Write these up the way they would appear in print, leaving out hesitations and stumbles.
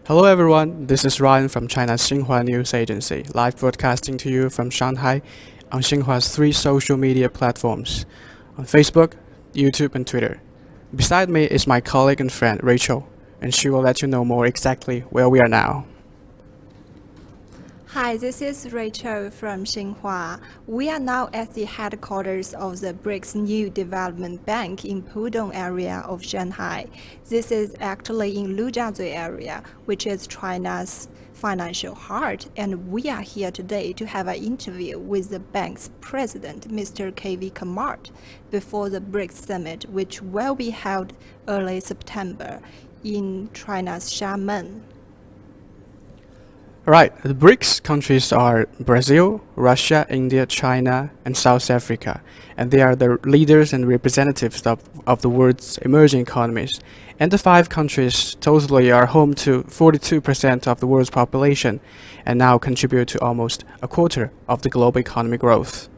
Hello everyone, this is Ryan from China's Xinhua News Agency, live broadcasting to you from Shanghai on Xinhua's 3 social media platforms, on Facebook, YouTube and Twitter. Beside me is my colleague and friend Rachel, and she will let you know more exactly where we are now. Hi, this is Rachel from Xinhua. We are now at the headquarters of the BRICS New Development Bank in Pudong area of Shanghai. This is actually in Lujiazui area, which is China's financial heart, and we are here today to have an interview with the bank's president, Mr. Kamath, before the BRICS summit, which will be held early September in China's Xiamen. Right, the BRICS countries are Brazil, Russia, India, China, and South Africa, and they are the leaders and representatives of the world's emerging economies. And the 5 countries totally are home to 42% of the world's population and now contribute to almost a quarter of the global economy growth.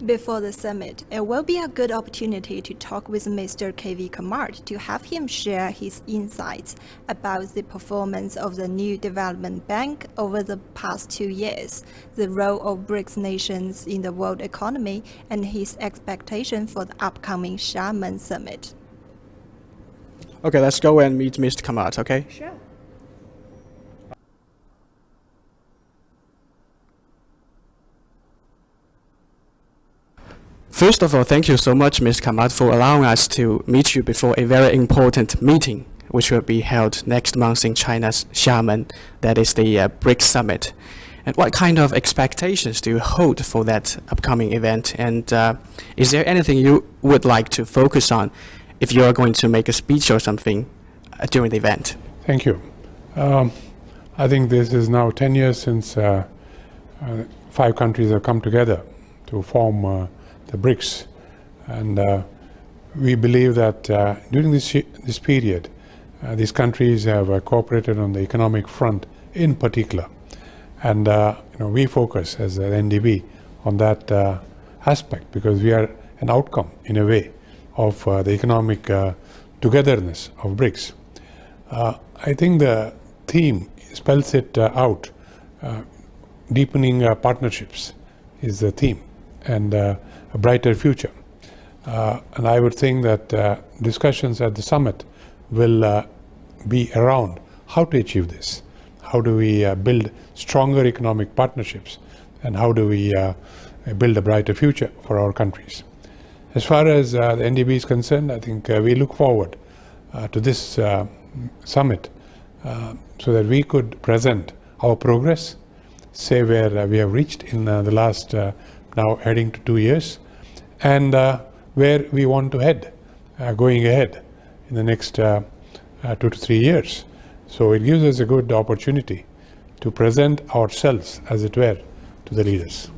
Before the summit, it will be a good opportunity to talk with Mr. Kamath to have him share his insights about the performance of the New Development Bank over the past 2 years, the role of BRICS nations in the world economy, and his expectation for the upcoming Xiamen summit. Okay, let's go and meet Mr. Kamath, okay? Sure. First of all, thank you so much, Ms. Kamath, for allowing us to meet you before a very important meeting, which will be held next month in China's Xiamen, that is the BRICS Summit. And what kind of expectations do you hold for that upcoming event? And is there anything you would like to focus on if you are going to make a speech or something during the event? Thank you. I think this is now 10 years since 5 countries have come together to form the BRICS, and we believe that during this period, these countries have cooperated on the economic front in particular, and we focus as the NDB on that aspect because we are an outcome in a way of the economic togetherness of BRICS. I think the theme spells it out. Deepening partnerships is the theme, and a brighter future. And I would think that discussions at the summit will be around how to achieve this. How do we build stronger economic partnerships, and how do we build a brighter future for our countries? As far as the NDB is concerned, I think we look forward to this summit so that we could present our progress, say where we have reached in the last now heading to 2 years, and where we want to head going ahead in the next 2 to 3 years. So it gives us a good opportunity to present ourselves, as it were, to the leaders.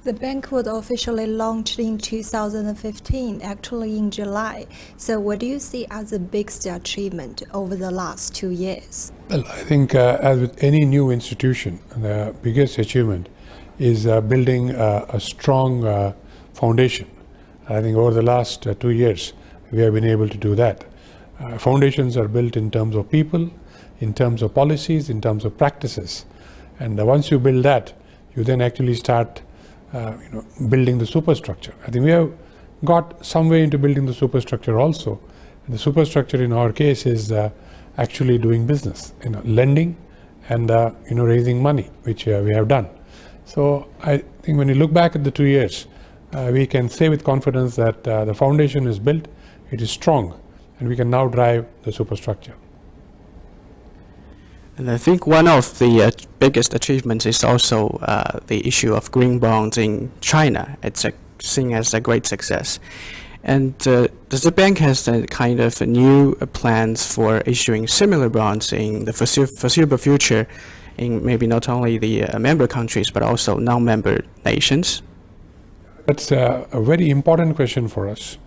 The bank was officially launched in 2015, actually in July. So what do you see as the biggest achievement over the last 2 years? Well, I think as with any new institution, the biggest achievement is building a strong foundation. I think over the last 2 years, we have been able to do that. Foundations are built in terms of people, in terms of policies, in terms of practices. And once you build that, you then actually start building the superstructure. I think we have got some way into building the superstructure also. And the superstructure in our case is actually doing business, lending and raising money, which we have done. So I think when you look back at the 2 years, we can say with confidence that the foundation is built, it is strong, and we can now drive the superstructure. And I think one of the biggest achievements is also the issue of green bonds in China. It's seen as a great success. And does the bank has a kind of new plans for issuing similar bonds in the foreseeable future in maybe not only the member countries but also non-member nations? That's a very important question for us,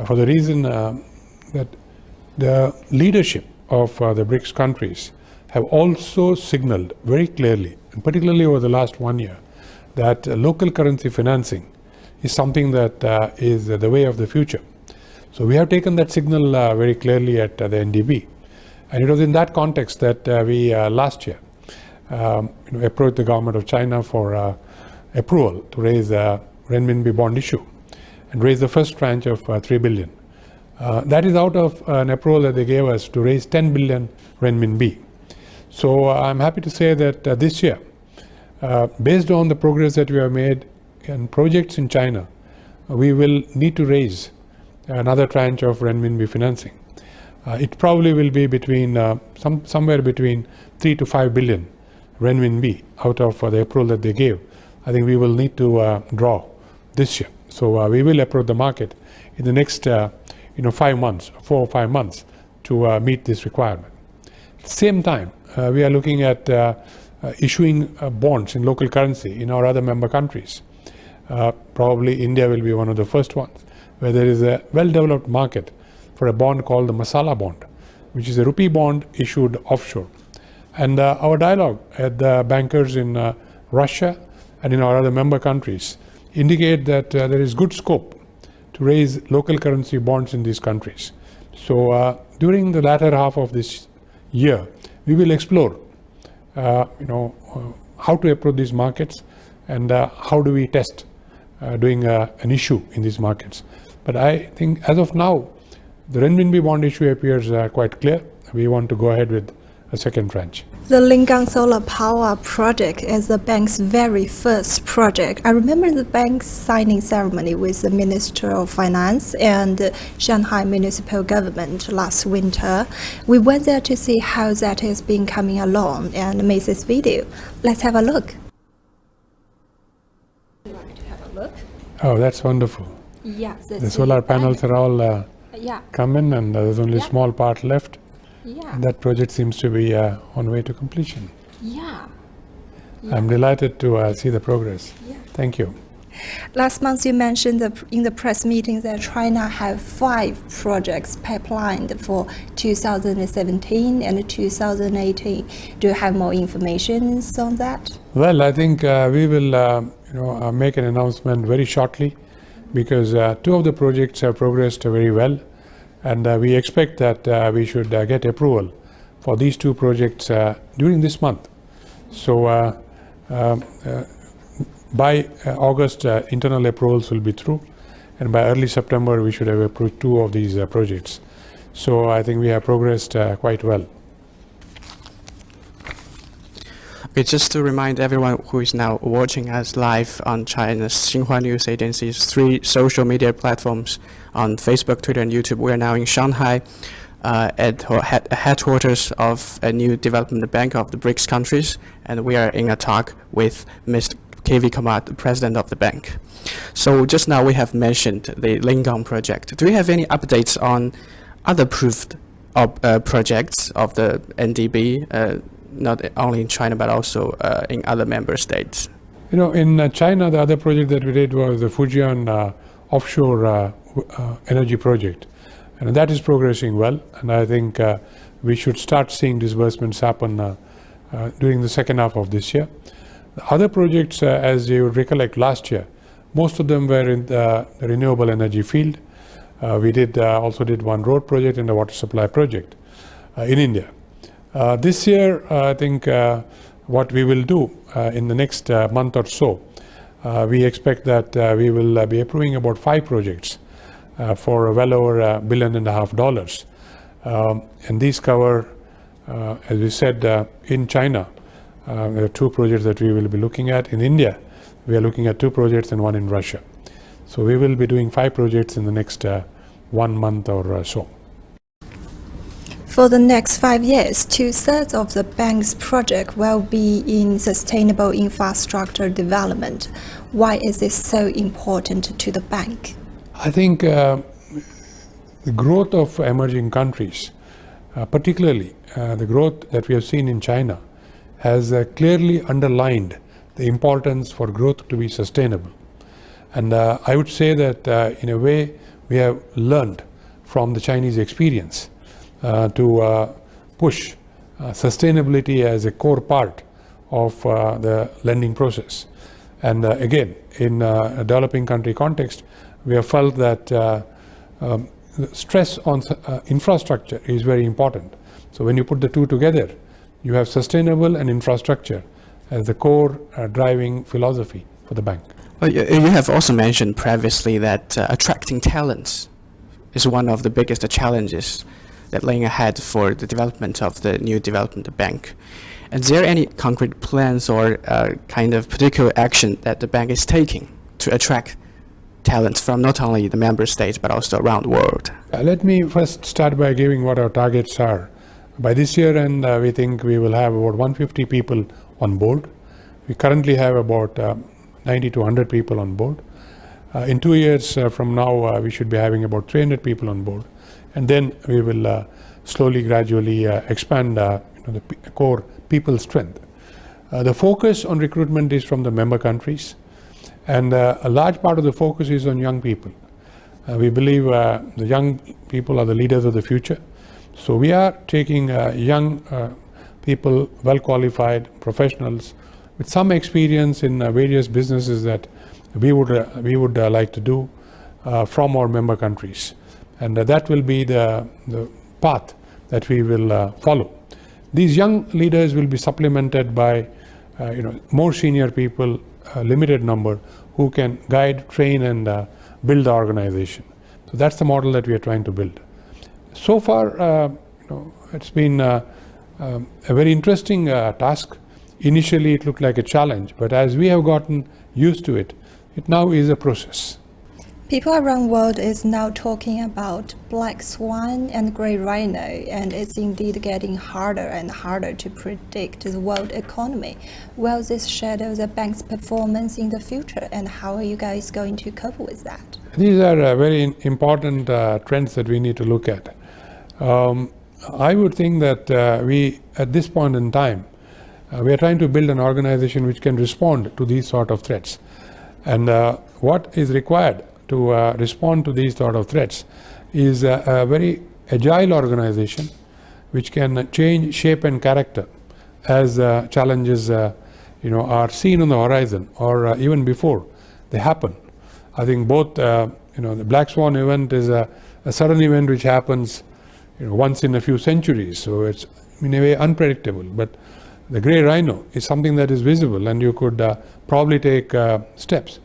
for the reason that the leadership of the BRICS countries have also signaled very clearly, and particularly over the last 1 year, that local currency financing is something that is the way of the future. So we have taken that signal very clearly at the NDB. And it was in that context that we last year approached the government of China for approval to raise a renminbi bond issue and raise the first tranche of 3 billion. That is out of an approval that they gave us to raise 10 billion renminbi. So I'm happy to say that this year, based on the progress that we have made in projects in China, we will need to raise another tranche of renminbi financing. It probably will be between somewhere between 3 to 5 billion renminbi out of the approval that they gave. I think we will need to draw this year. So we will approach the market in the next 5 months, 4 or 5 months to meet this requirement. At the same time, we are looking at issuing bonds in local currency in our other member countries. Probably India will be one of the first ones, where there is a well-developed market for a bond called the Masala bond, which is a rupee bond issued offshore. And our dialogue at the bankers in Russia and in our other member countries indicate that there is good scope to raise local currency bonds in these countries. So during the latter half of this year, we will explore how to approach these markets and how do we test doing an issue in these markets. But I think as of now, the renminbi bond issue appears quite clear. We want to go ahead with a second tranche. The Lingang Solar Power Project is the bank's very first project. I remember the bank's signing ceremony with the Minister of Finance and Shanghai Municipal Government last winter. We went there to see how that has been coming along and made this video. Let's have a look. Would you like to have a look? Oh, that's wonderful. Yeah, the solar panels are all coming, and there's only a small part left. Yeah. And that project seems to be on way to completion. Yeah. I'm delighted to see the progress. Yeah. Thank you. Last month you mentioned in the press meeting that China have 5 projects pipelined for 2017 and 2018. Do you have more information on that? Well, I think we will make an announcement very shortly, because 2 of the projects have progressed very well. And we expect that we should get approval for these 2 projects during this month. So by August, internal approvals will be through. And by early September, we should have approved 2 of these projects. So I think we have progressed quite well. Okay, just to remind everyone who is now watching us live on China's Xinhua News Agency's 3 social media platforms on Facebook, Twitter, and YouTube. We are now in Shanghai at headquarters of a new development bank of the BRICS countries, and we are in a talk with Mr. KV Kamath, the president of the bank. So just now we have mentioned the Lingang project. Do you have any updates on other proved projects of the NDB, not only in China but also in other member states? In China, the other project that we did was the Fujian offshore energy project, and that is progressing well. And I think we should start seeing disbursements happen during the second half of this year. The other projects, as you would recollect last year, most of them were in the renewable energy field. We also did one road project and a water supply project in India. This year, I think what we will do in the next month or so, we expect that we will be approving about 5 projects for well over $1.5 billion. And these cover, as we said, in China, there are 2 projects that we will be looking at. In India, we are looking at 2 projects and 1 in Russia. So we will be doing 5 projects in the next 1 month or so. For the next 5 years, 2/3 of the bank's project will be in sustainable infrastructure development. Why is this so important to the bank? I think the growth of emerging countries, particularly the growth that we have seen in China, has clearly underlined the importance for growth to be sustainable. And I would say that in a way we have learned from the Chinese experience to push sustainability as a core part of the lending process. And again, in a developing country context, we have felt that stress on infrastructure is very important, So when you put the two together, you have sustainable and infrastructure as the core driving philosophy for the bank. Well, you have also mentioned previously that attracting talents is one of the biggest challenges that laying ahead for the development of the new development bank. Is there any concrete plans or kind of particular action that the bank is taking to attract talents from not only the member states but also around the world? Let me first start by giving what our targets are. By this year, and we think we will have about 150 people on board. We currently have about 90 to 100 people on board. In 2 years from now, we should be having about 300 people on board. And then we will slowly, gradually expand the core people strength. The focus on recruitment is from the member countries. And a large part of the focus is on young people. We believe the young people are the leaders of the future. So we are taking young people, well qualified professionals with some experience in various businesses that we would like to do from our member countries, and that will be the path that we will follow. These young leaders will be supplemented by more senior people, a limited number, who can guide, train, and build the organization. So that's the model that we are trying to build. So far, it's been a very interesting task. Initially, it looked like a challenge, but as we have gotten used to it, it now is a process. People around the world is now talking about black swan and grey rhino, and it's indeed getting harder and harder to predict the world economy. Will this shadow the bank's performance in the future, and how are you guys going to cope with that? These are very important trends that we need to look at. I would think that we, at this point in time, we are trying to build an organization which can respond to these sort of threats. And what is required to respond to these sort of threats is a very agile organization which can change shape and character as challenges are seen on the horizon, or even before they happen. I think both the Black Swan event is a sudden event which happens once in a few centuries, so it's in a way unpredictable. But the grey rhino is something that is visible, and you could probably take steps.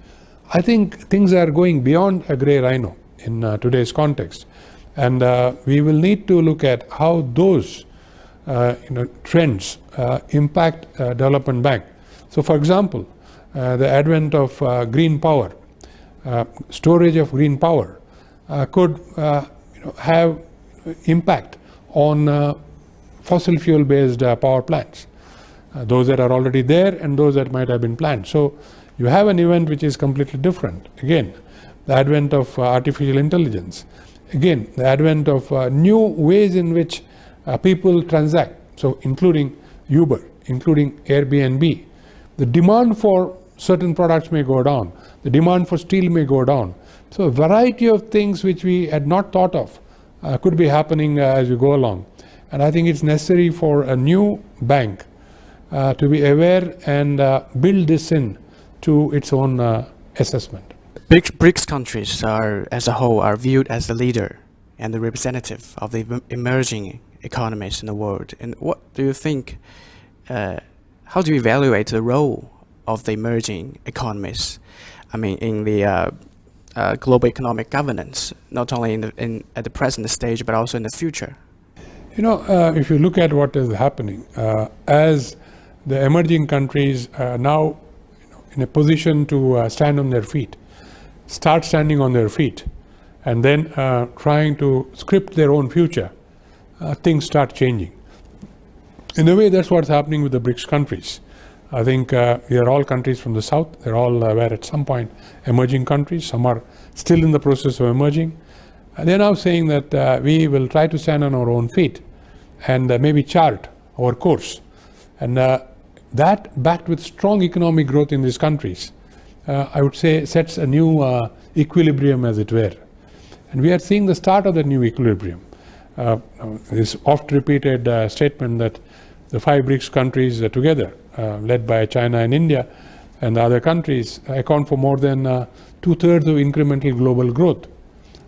I think things are going beyond a grey rhino in today's context, and we will need to look at how those trends impact development bank. So, for example, the advent of green power, storage of green power could have impact on fossil fuel based power plants, those that are already there and those that might have been planned. So you have an event which is completely different. Again, the advent of artificial intelligence, again the advent of new ways in which people transact, so including Uber, including Airbnb. The demand for certain products may go down, the demand for steel may go down. So a variety of things which we had not thought of could be happening as we go along. And I think it's necessary for a new bank to be aware and build this in to its own assessment. BRICS countries as a whole are viewed as the leader and the representative of the emerging economies in the world. And what do you think, how do you evaluate the role of the emerging economies, in the global economic governance, not only at the present stage, but also in the future? If you look at what is happening, as the emerging countries are now in a position to stand on their feet, start standing on their feet, and then trying to script their own future, things start changing. In a way, that's what's happening with the BRICS countries. I think we are all countries from the south. They're all were at some point emerging countries. Some are still in the process of emerging. They're now saying that we will try to stand on our own feet and maybe chart our course. And that, backed with strong economic growth in these countries, I would say sets a new equilibrium, as it were. And we are seeing the start of that new equilibrium. This oft-repeated statement that the 5 BRICS countries together, led by China and India and the other countries, account for more than 2/3 of incremental global growth.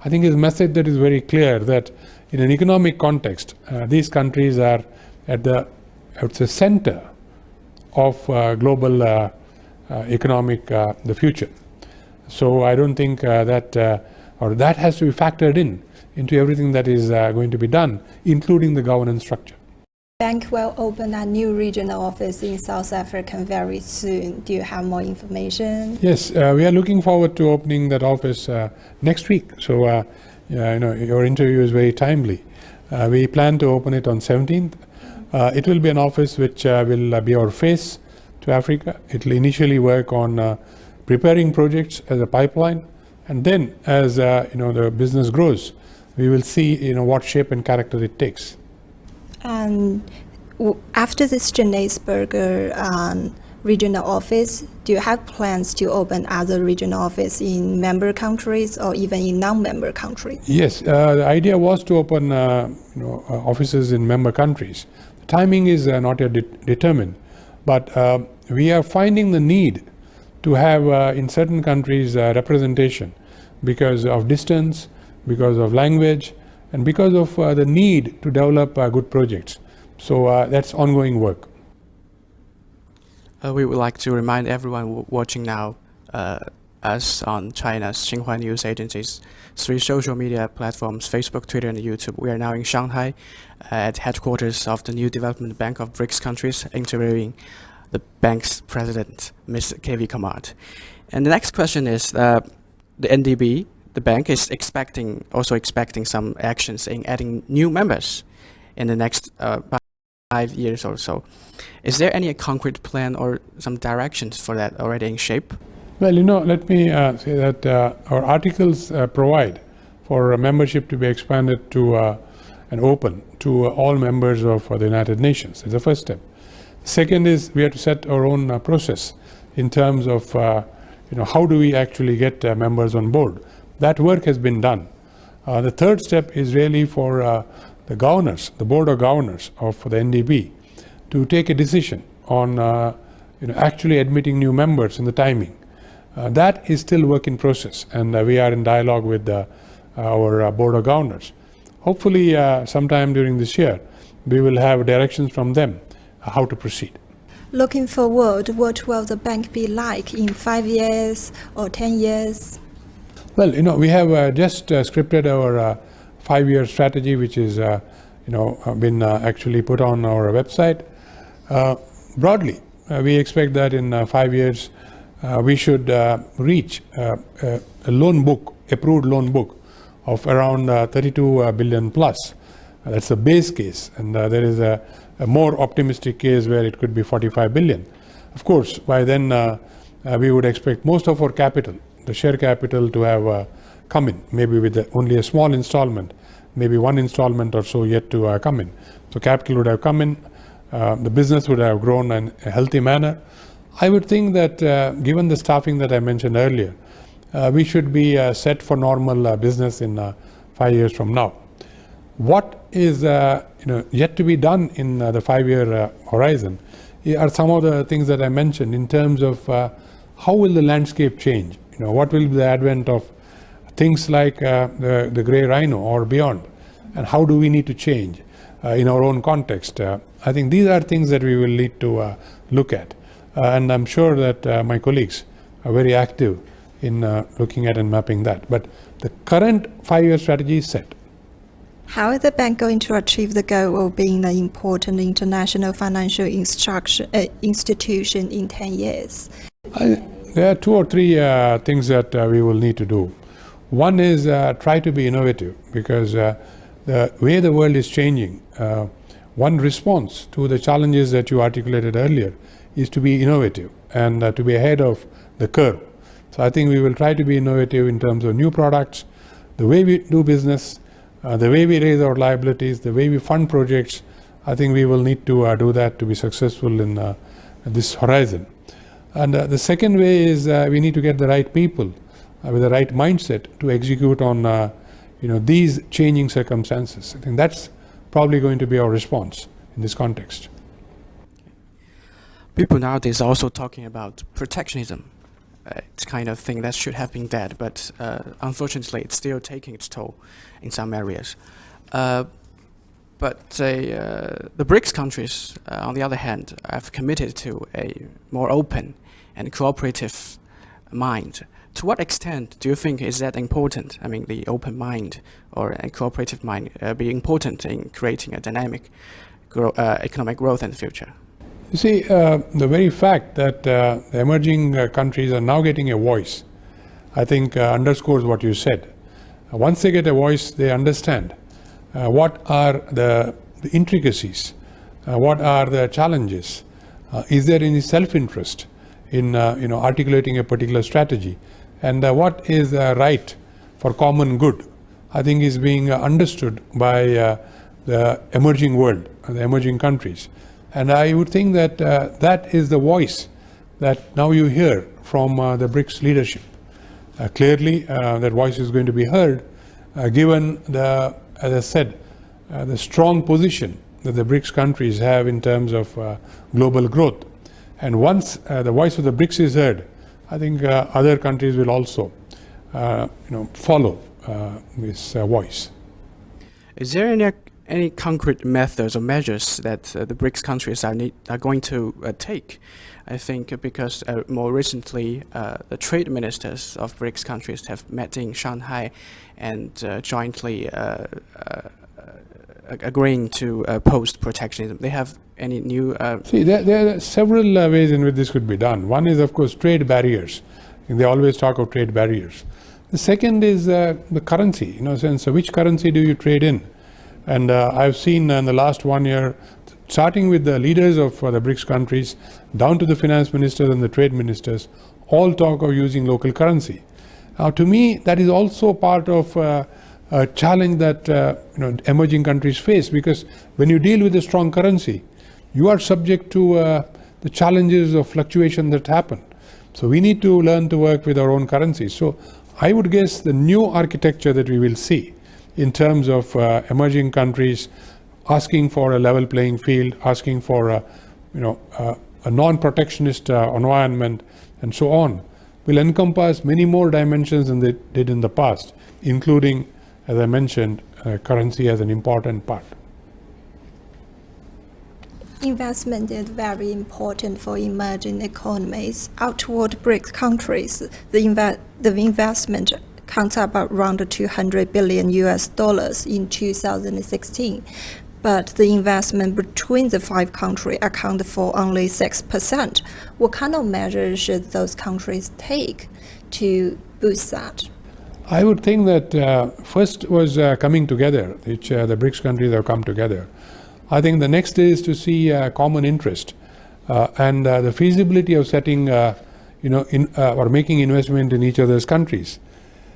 I think is a message that is very clear that in an economic context, these countries are at the center of global economic the future. So I don't think that has to be factored into everything that is going to be done, including the governance structure. Bank will open a new regional office in South Africa very soon. Do you have more information? Yes, we are looking forward to opening that office next week. So, your interview is very timely. We plan to open it on 17th. It will be an office which will be our face to Africa. It will initially work on preparing projects as a pipeline, and then as the business grows, we will see what shape and character it takes. And after this Johannesburg regional office, do you have plans to open other regional offices in member countries or even in non-member countries? Yes, the idea was to open offices in member countries. The timing is not yet determined, but we are finding the need to have in certain countries representation because of distance, because of language, and because of the need to develop good projects. So that's ongoing work. We would like to remind everyone watching now us on China's Xinhua News Agency's 3 social media platforms, Facebook, Twitter, and YouTube. We are now in Shanghai at headquarters of the New Development Bank of BRICS countries, interviewing the bank's president, Ms. KV Kamath. And the next question is, the NDB, the bank is expecting some actions in adding new members in the next 5 years or so. Is there any concrete plan or some directions for that already in shape? Well, let me say that our articles provide for membership to be expanded to and open to all members of the United Nations. It's the first step. Second is we have to set our own process in terms of how do we actually get members on board. That work has been done. The third step is really for the governors, the board of governors of the NDB, to take a decision on actually admitting new members and the timing. That is still work in process, and we are in dialogue with our board of governors. Hopefully, sometime during this year, we will have directions from them how to proceed. Looking forward, what will the bank be like in 5 years or 10 years? Well, we have just scripted our 5-year strategy, which is been actually put on our website. Broadly, we expect that in 5 years we should reach a loan book, approved loan book of around 32 billion plus. That's the base case, and there is a more optimistic case where it could be 45 billion. Of course, by then we would expect most of our capital, the share capital, to have come in, maybe with only a small installment, maybe one installment or so yet to come in. So capital would have come in, the business would have grown in a healthy manner. I would think that given the staffing that I mentioned earlier, we should be set for normal business in 5 years from now. What is yet to be done in the 5-year horizon are some of the things that I mentioned in terms of how will the landscape change. What will be the advent of things like the grey rhino or beyond, and how do we need to change in our own context. I think these are things that we will need to look at, and I'm sure that my colleagues are very active in looking at and mapping that. But the current 5-year strategy is set. How is the bank going to achieve the goal of being an important international financial institution in 10 years? There are 2 or 3 things that we will need to do. One is try to be innovative, because the way the world is changing, one response to the challenges that you articulated earlier is to be innovative and to be ahead of the curve. So I think we will try to be innovative in terms of new products, the way we do business, the way we raise our liabilities, the way we fund projects. I think we will need to do that to be successful in this horizon. And the second way is we need to get the right people with the right mindset to execute on these changing circumstances. I think that's probably going to be our response in this context. People nowadays are also talking about protectionism. It's kind of thing that should have been dead, but unfortunately it's still taking its toll in some areas. But the BRICS countries, on the other hand, have committed to a more open and cooperative mind. To what extent do you think is that important? I mean, the open mind or a cooperative mind be important in creating a dynamic economic growth in the future? You see, the very fact that the emerging countries are now getting a voice, I think underscores what you said. Once they get a voice, they understand what are the intricacies, what are the challenges, is there any self-interest in articulating a particular strategy, and what is right for common good, I think is being understood by the emerging world, the emerging countries. And I would think that that is the voice that now you hear from the BRICS leadership. Clearly, that voice is going to be heard, given the, as I said, the strong position that the BRICS countries have in terms of global growth. And once the voice of the BRICS is heard, I think other countries will also, follow this voice. Is there any concrete methods or measures that the BRICS countries are going to take? I think because more recently the trade ministers of BRICS countries have met in Shanghai and jointly agreeing to post protectionism. They have any new... See, there are several ways in which this could be done. One is, of course, trade barriers. And they always talk of trade barriers. The second is the currency, sense of which currency do you trade in? And I've seen in the last 1 year, starting with the leaders of the BRICS countries, down to the finance ministers and the trade ministers, all talk of using local currency. Now, to me, that is also part of a challenge that emerging countries face, because when you deal with a strong currency, you are subject to the challenges of fluctuation that happen. So we need to learn to work with our own currency. So I would guess the new architecture that we will see in terms of emerging countries asking for a level playing field, asking for a non-protectionist environment, and so on, will encompass many more dimensions than they did in the past, including, as I mentioned, currency as an important part. Investment is very important for emerging economies. Outward BRICS countries, the investment counts up around $200 billion in 2016. But the investment between the 5 countries account for only 6%. What kind of measures should those countries take to boost that? I would think that first was coming together, which the BRICS countries have come together. I think the next is to see common interest and the feasibility of setting, or making investment in each other's countries.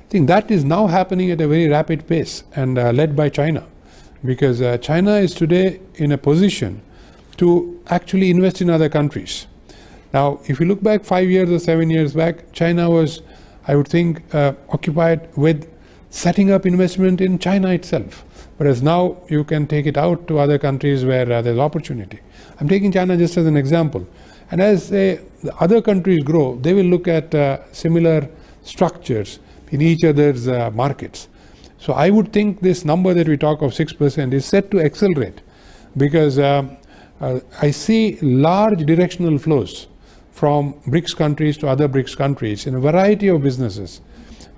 I think that is now happening at a very rapid pace and led by China, because China is today in a position to actually invest in other countries. Now, if you look back 5 years or 7 years back, China was, I would think, occupied with setting up investment in China itself. Whereas now you can take it out to other countries where there's opportunity. I'm taking China just as an example. And as the other countries grow, they will look at similar structures in each other's markets. So I would think this number that we talk of 6% is set to accelerate, because I see large directional flows from BRICS countries to other BRICS countries in a variety of businesses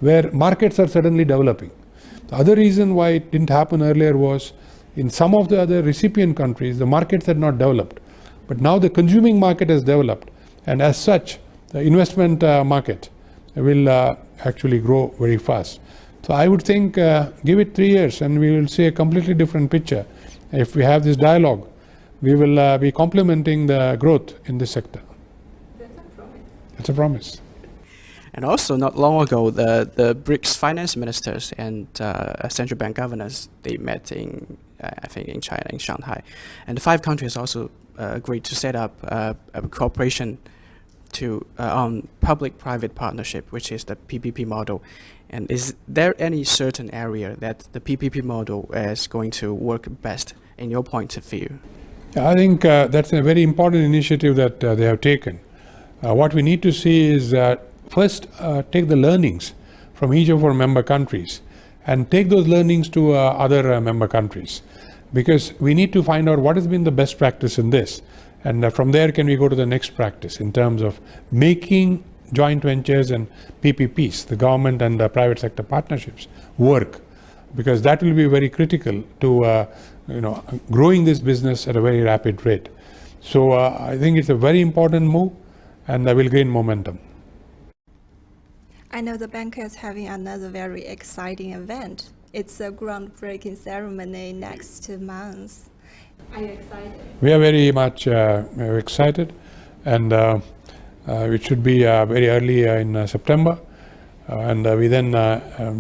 where markets are suddenly developing. The other reason why it didn't happen earlier was in some of the other recipient countries, the markets had not developed. But now the consuming market has developed, and as such, the investment market will actually grow very fast. So I would think give it 3 years and we will see a completely different picture. If we have this dialogue, we will be complementing the growth in this sector. That's a promise. It's a promise. And also, not long ago, the BRICS finance ministers and central bank governors, they met in, I think, in China, in Shanghai. And the 5 countries also agreed to set up a cooperation on public-private partnership, which is the PPP model. And is there any certain area that the PPP model is going to work best in your point of view? I think that's a very important initiative that they have taken. What we need to see is first take the learnings from each of our member countries and take those learnings to other member countries, because we need to find out what has been the best practice in this, and from there can we go to the next practice in terms of making joint ventures and PPPs, the government and private sector partnerships, work, because that will be very critical to growing this business at a very rapid rate. So I think it's a very important move, and will gain momentum. I know the bank is having another very exciting event. It's a groundbreaking ceremony next month. Are you excited? We are very much excited, and it should be very early in September, and we then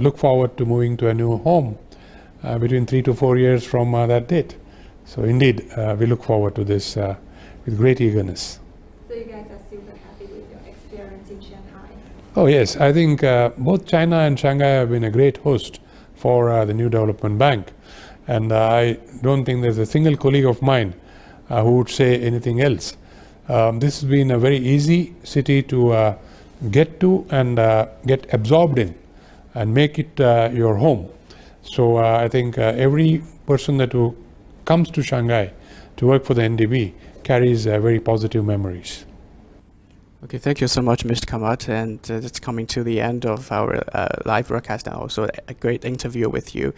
look forward to moving to a new home between 3 to 4 years from that date. So indeed, we look forward to this with great eagerness. So you guys are super happy with your experience in Shanghai? Oh yes, I think both China and Shanghai have been a great host for the New Development Bank, and I don't think there's a single colleague of mine who would say anything else. This has been a very easy city to get to and get absorbed in and make it your home. So I think every person who comes to Shanghai to work for the NDB carries very positive memories. Okay, thank you so much, Mr. Kamath, and that's coming to the end of our live broadcast and also a great interview with you.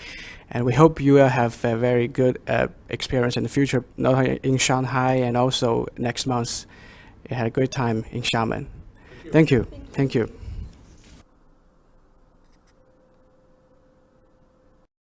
And we hope you will have a very good experience in the future, not only in Shanghai and also next month. You had a great time in Xiamen. Thank you. Thank you.